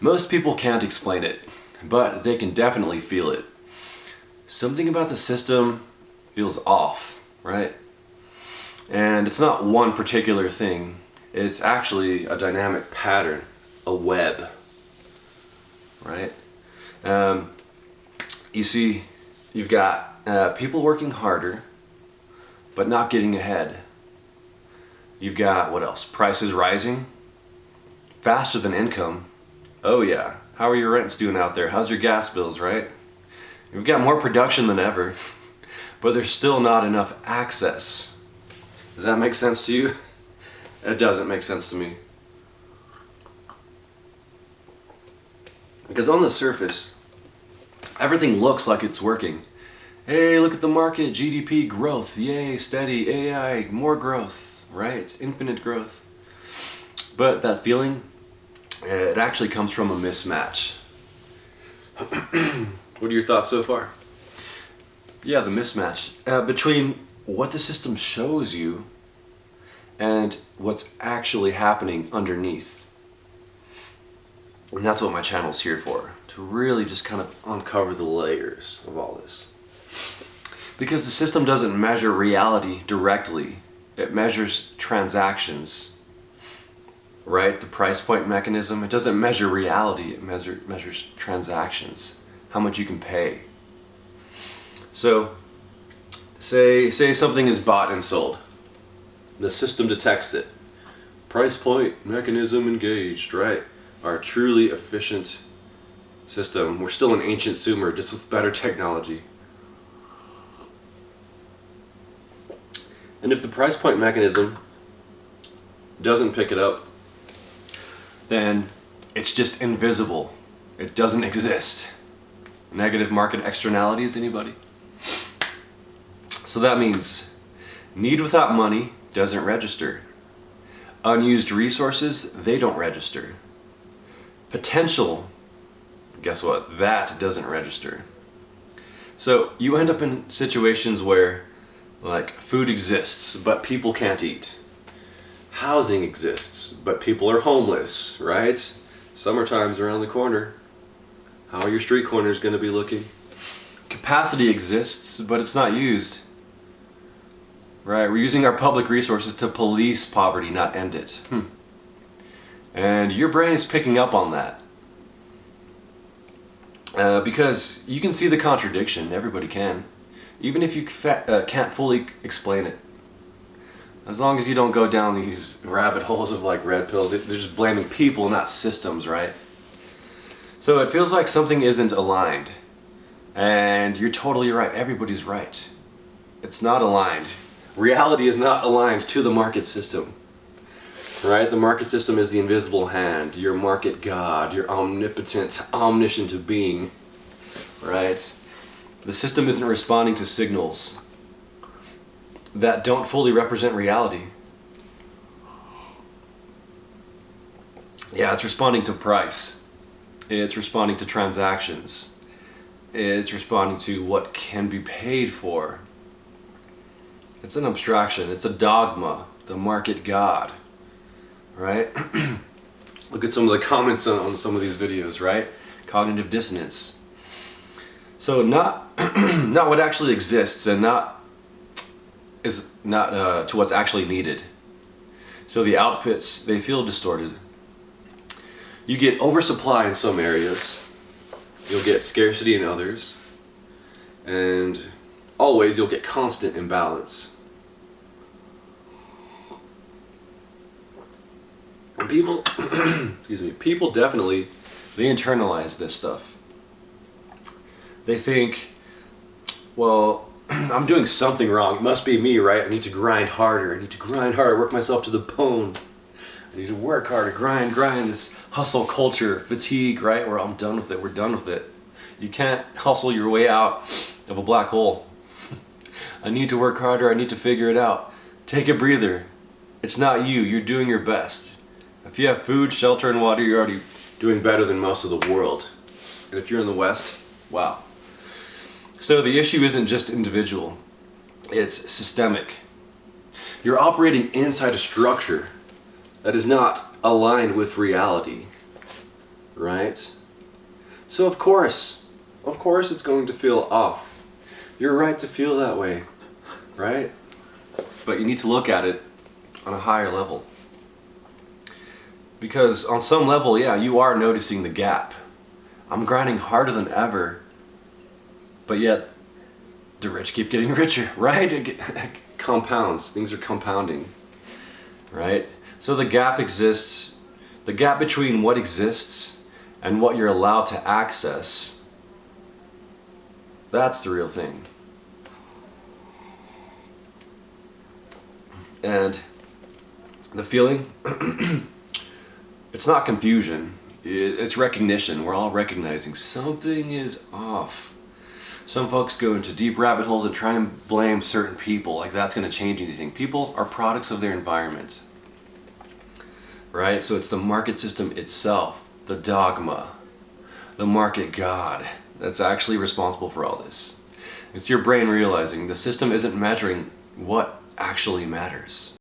Most people can't explain it, but they can definitely feel it. Something about the system feels off, right? And it's not one particular thing. It's actually a dynamic pattern, a web, right? You see, you've got people working harder, but not getting ahead. You've got, what else? Prices rising faster than income. Oh yeah, how are your rents doing out there? How's your gas bills, right? You've got more production than ever, but there's still not enough access. Does that make sense to you? It doesn't make sense to me. Because on the surface, everything looks like it's working. Hey, look at the market, GDP growth, yay, steady, AI, more growth, right? It's infinite growth. But that feeling, it actually comes from a mismatch. What are your thoughts so far? Yeah, the mismatch between what the system shows you and what's actually happening underneath. And that's what my channel's here for, to really just kind of uncover the layers of all this. Because the system doesn't measure reality directly, it measures transactions, right? The price point mechanism, it doesn't measure reality, it measures transactions, how much you can pay. So, say something is bought and sold. The system detects it. Price point mechanism engaged, right? Our truly efficient system. We're still an ancient Sumer, just with better technology. And if the price point mechanism doesn't pick it up, then it's just invisible. It doesn't exist. Negative market externalities, anybody? So that means need without money doesn't register. Unused resources, they don't register. Potential, guess what? That doesn't register. So you end up in situations where, like, food exists, but people can't eat. Housing exists, but people are homeless, right? Summertime's around the corner. How are your street corners going to be looking? Capacity exists, but it's not used. Right, we're using our public resources to police poverty, not end it. And your brain is picking up on that. Because you can see the contradiction, everybody can. Even if you can't fully explain it. As long as you don't go down these rabbit holes of like red pills, they're just blaming people, not systems, right? So it feels like something isn't aligned. And you're totally right, everybody's right. It's not aligned. Reality is not aligned to the market system, right? The market system is the invisible hand, your market god, your omnipotent, omniscient being, right? The system isn't responding to signals that don't fully represent reality. Yeah, it's responding to price. It's responding to transactions. It's responding to what can be paid for. It's an abstraction, it's a dogma, the market god, right? Look at some of the comments on some of these videos, right? Cognitive dissonance. So not what actually exists, and not to what's actually needed. So the outputs, they feel distorted. You get oversupply in some areas, you'll get scarcity in others, and always you'll get constant imbalance. And people, people definitely, they internalize this stuff. They think, well, I'm doing something wrong. It must be me, right? I need to grind harder. I need to grind harder, work myself to the bone. I need to work harder, grind, this hustle culture, fatigue, right? Where I'm done with it, we're done with it. You can't hustle your way out of a black hole. I need to work harder, I need to figure it out. Take a breather. It's not you, you're doing your best. If you have food, shelter, and water, you're already doing better than most of the world. And if you're in the West, wow. So the issue isn't just individual, it's systemic. You're operating inside a structure that is not aligned with reality, right? So of course it's going to feel off. You're right to feel that way, right? But you need to look at it on a higher level. Because on some level, yeah, you are noticing the gap. I'm grinding harder than ever, but yet the rich keep getting richer, right? It compounds, things are compounding, right? So the gap exists, the gap between what exists and what you're allowed to access, that's the real thing. And the feeling, it's not confusion, it's recognition. We're all recognizing something is off. Some folks go into deep rabbit holes and try and blame certain people, like that's going to change anything. People are products of their environment, right? So it's the market system itself, the dogma, the market god, that's actually responsible for all this. It's your brain realizing the system isn't measuring what actually matters.